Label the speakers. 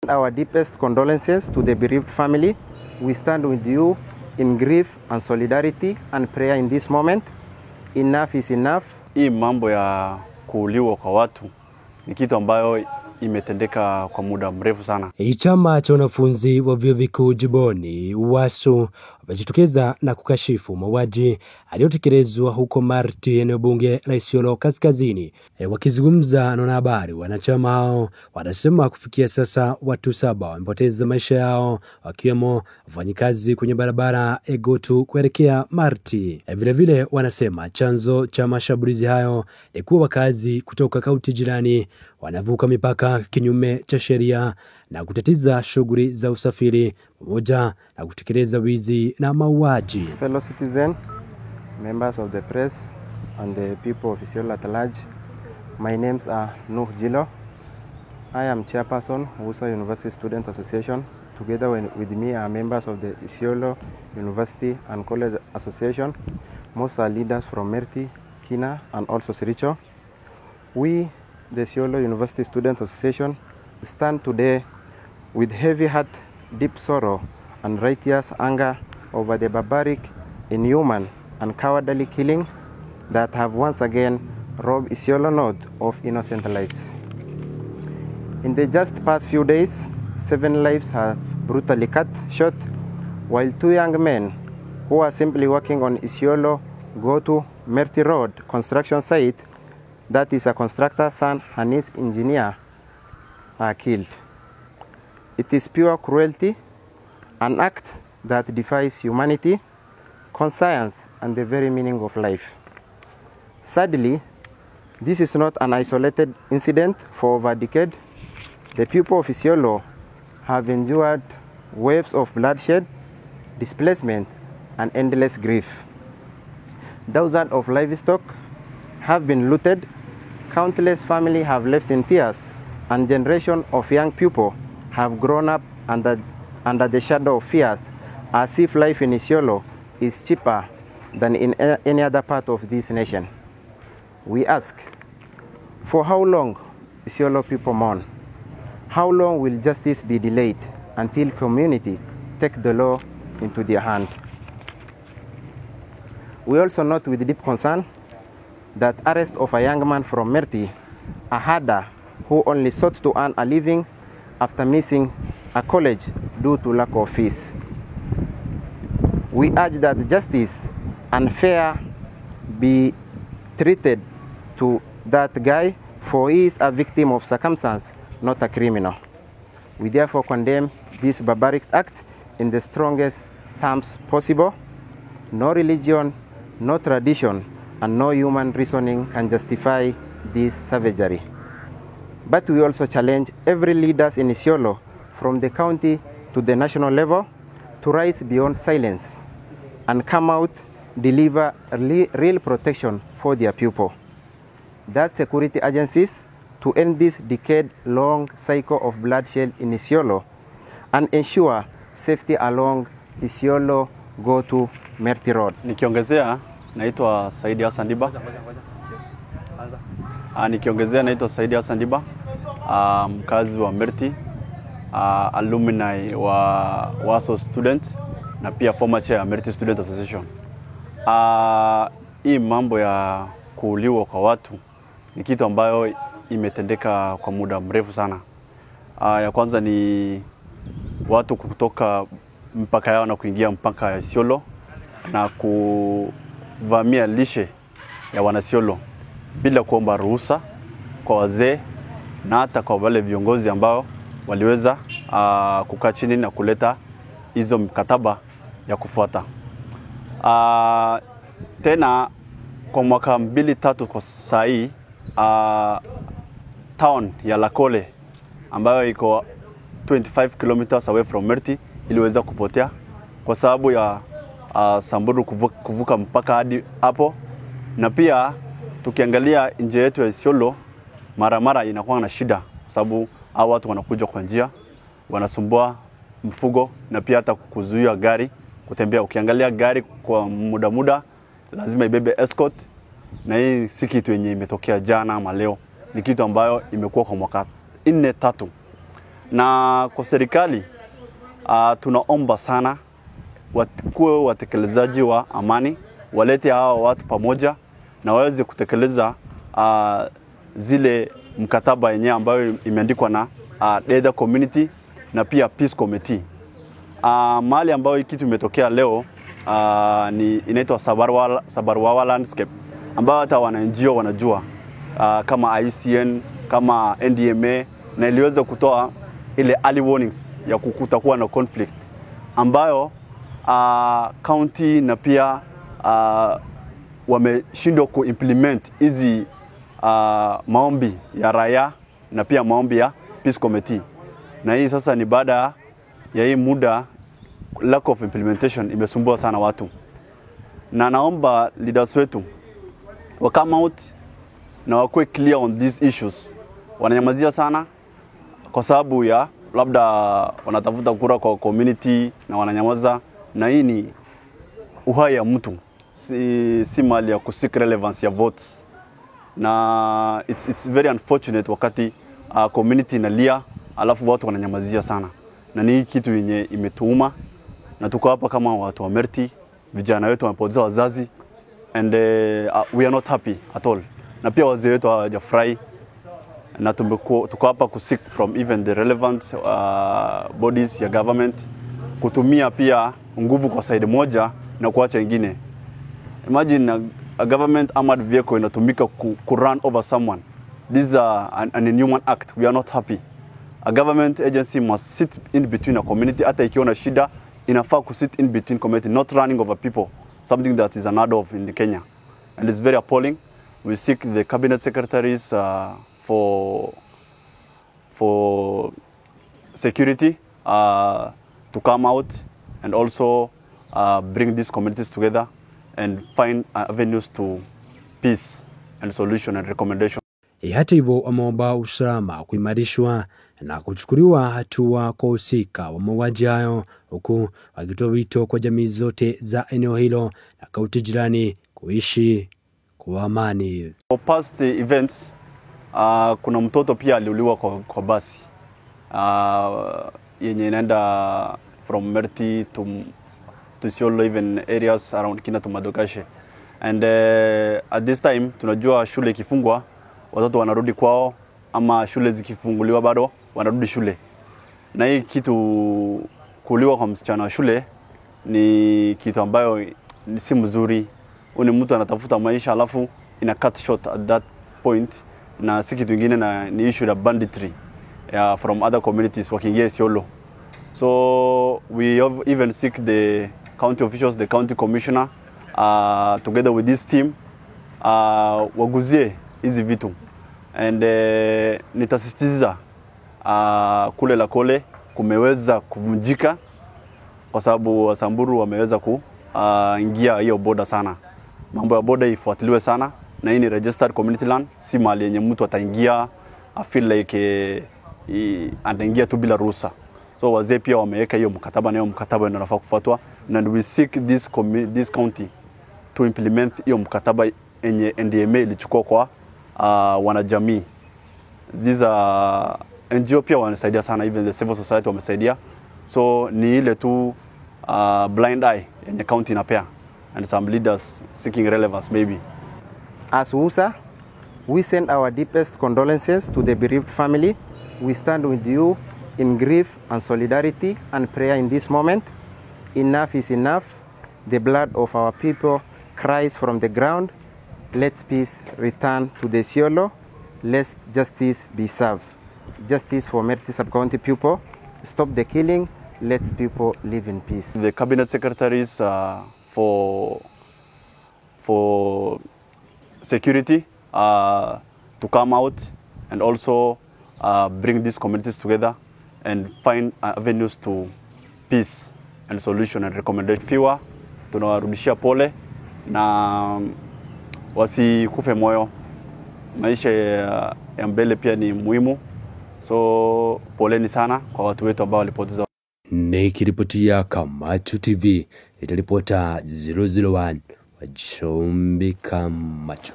Speaker 1: Our deepest condolences to the bereaved family. We stand with you in grief and solidarity and prayer in this moment. Enough is enough.
Speaker 2: Hii mambo ya kuuliwa kwa watu ni kitu ambayo imetendeka kwa muda mrefu sana.
Speaker 3: Chama cha wanafunzi wa vyuo vikuu jimboni UWASU wamejitokeza na kukashifu mauaji aliyotekelezwa huko Marti, eneo bunge la Isiolo Kaskazini. Wakizungumza na wanahabari, wanachama hao wanasema kufikia sasa watu 7 wamepoteza maisha yao, wakiwemo wafanyikazi kwenye barabara Egotu kuelekea Marti. Vile vile wanasema chanzo cha mashambulizi hayo ni kuwa wakazi kutoka kaunti jirani wanavuka mipaka kinyume cha sheria na kutatiza shughuli za usafiri pamoja na kutekeleza wizi na mauaji.
Speaker 1: Fellow citizens, members of the press and the people of Isiolo at large, my names are Nuh Jilo. I am chairperson of Usa University Student Association. Together with me are members of the Isiolo University and College Association. Most are leaders from Merti, Kina and also Siricho. We, the Isiolo University Student Association, stand today with heavy heart, deep sorrow and righteous anger over the barbaric, inhuman and cowardly killing that have once again robbed Isiolo North of innocent lives. In the just past few days, 7 lives have brutally cut short, while 2 young men who are simply working on Isiolo Go-To Merti Road construction site, that is a constructor's son and his engineer, are killed. It is pure cruelty, an act that defies humanity, conscience, and the very meaning of life. Sadly, this is not an isolated incident. For over a decade, the people of Isiolo have endured waves of bloodshed, displacement, and endless grief. Thousands of livestock have been looted, countless families have left in tears, and generations of young people have grown up under the shadow of fears, as if life in Isiolo is cheaper than in any other part of this nation. We ask, for how long Isiolo people mourn? How long will justice be delayed until community take the law into their hand? We also note with deep concern that arrest of a young man from Merti, a herder who only sought to earn a living after missing a college due to lack of fees. We urge that justice and fair be treated to that guy, for he is a victim of circumstance, not a criminal. We therefore condemn this barbaric act in the strongest terms possible. No religion, no tradition, and no human reasoning can justify this savagery. But we also challenge every leaders in Isiolo, from the county to the national level, to rise beyond silence and come out, deliver real protection for their people. That security agencies to end this decade-long cycle of bloodshed in Isiolo and ensure safety along Isiolo Go-To Merti Road.
Speaker 2: Nikiongezea naitwa Saidi Hassan Diba. Mkazi wa Merti, alumni wa WASO student na pia former chair Merti Student Association. Hii mambo ya kuuliwa kwa watu ni kitu ambayo imetendeka kwa muda mrefu sana. Ya kwanza ni watu kutoka mpaka yao na kuingia mpaka ya Isiolo na kuvamia lishe ya wanasiolo bila kuomba ruhusa kwa wazee na hata kwa wale viongozi ambao waliweza kukaa chini na kuleta hizo mkataba ya kufuata. Tena kwa mwaka 2-3 kwa saa hii, town ya Lakole ambayo iko 25 kilometers away from Merti iliweza kupotea kwa sababu ya Samburu kuvuka mpaka hadi hapo. Na pia tukiangalia nje yetu ya Isiolo, mara inakuwa na shida kwa sababu hao watu wanakuja kwa njia, wanasumbua mfugo na pia hata kuzuia gari kutembea. Ukiangalia gari kwa muda lazima ibebe escort, na hii si kitu yenye imetokea jana ama leo, ni kitu ambayo imekuwa kwa mwaka 4-3. Na kwa serikali tunaomba sana kuwe watekelezaji wa amani, walete hao watu pamoja na waweze kutekeleza zile mkataba yenyewe ambayo imeandikwa na Deda Community na pia Peace Committee. Mahali ambayo hii kitu imetokea leo ni inaitwa Sabarwawa Landscape, ambayo hata wananjio wanajua kama IUCN, kama NDMA, na iliweza kutoa ile early warnings ya kutakuwa na conflict ambayo county na pia wameshindwa kuimplement hizi maombi ya raia na pia maombi ya Peace Committee. Na hii sasa ni baada ya hii muda, lack of implementation imesumbua sana watu. Na naomba leaders wetu wa come out na wakuwe clear on these issues. Wananyamazia sana kwa sababu ya labda wanatafuta kura kwa community na wananyamaza, na hii ni uhai ya mtu, si mali ya kusik relevance ya votes. Na it's very unfortunate wakati community inalia alafu watu wananyamazia sana, na ni kitu yenye imetuuma. Na tuko hapa kama watu wa Merti, vijana wetu wamepoteza wazazi, and we are not happy at all. Na pia wazee wetu hawajafurahi, na tuko hapa kusik from even the relevant bodies ya government kutumia pia nguvu kwa side moja na kuacha ingine. Imagine a government armored vehicle inatumika ku run over someone. This is an inhuman act. We are not happy. A government agency must sit in between a community. Hata ikiona shida inafaa ku sit in between community, not running over people, something that is unheard of in Kenya, and it's very appalling. We seek the cabinet secretaries for security to come out and also bring these communities together and find avenues to peace and solution and recommendation.
Speaker 3: Hata hivyo wameomba usalama kuimarishwa na kuchukuliwa hatua kwa husika wa mauaji hayo, huku wakitoa wito kwa jamii zote za eneo hilo na kaunti jirani kuishi kwa amani.
Speaker 2: For past events, kuna mtoto pia aliuliwa kwa basi yenye inaenda from Merti to Isiolo, even areas around Kina to Madokashe. And at this time tunajua shule ikifungwa watoto wanarudi kwao, ama shule zikifunguliwa bado wanarudi shule. Na hii kitu kuuliwa kwa msichana wa shule ni kitu ambayo si mzuri. Ni mtu anatafuta maisha alafu ina cut short at that point, na si kitu kingine, na ni issue ya banditry from other communities wakiingia Isiolo. So we have even seek the county officials, the county commissioner, together with this team, waguzie hizi vitu. And nitasisitiza kule la Kole kumeweza kuvunjika kwa sababu Samburu wameweza kuingia hiyo border sana. Mambo ya border ifuatiliwe sana, na hii ni registered community land, si mali yenye mtu ataingia feel like anaingia tu bila ruhusa. So wazee pia wameweka hiyo mkataba, na hiyo mkataba ndio unafaa kufuatwa, and we seek this county to implement hiyo mkataba yenye NDMA ilichukua kwa wanajamii. These NGO pia wanasaidia sana, even the civil society wamesaidia. So ni ile tu blind eye yenye county inapea, and some leaders seeking relevance maybe.
Speaker 1: As WUSA, we send our deepest condolences to the bereaved family. We stand with you in grief and solidarity and prayer in this moment. Enough is enough. The blood of our people cries from the ground. Let peace return to the Isiolo. Let justice be served. Justice for Merti Sub-County people. Stop the killing. Let people live in peace.
Speaker 2: The cabinet secretaries for security to come out and also bring these communities together and find avenues to peace and solution and recommendation. Fiwa tunawarudishia pole na wasikufe moyo. Maisha ya mbele pia ni muhimu. So poleni sana kwa watu wetu ambao walipoteza.
Speaker 3: Nikiripotia Kamachu TV, itaripota 001 wa Chombi Kamachu.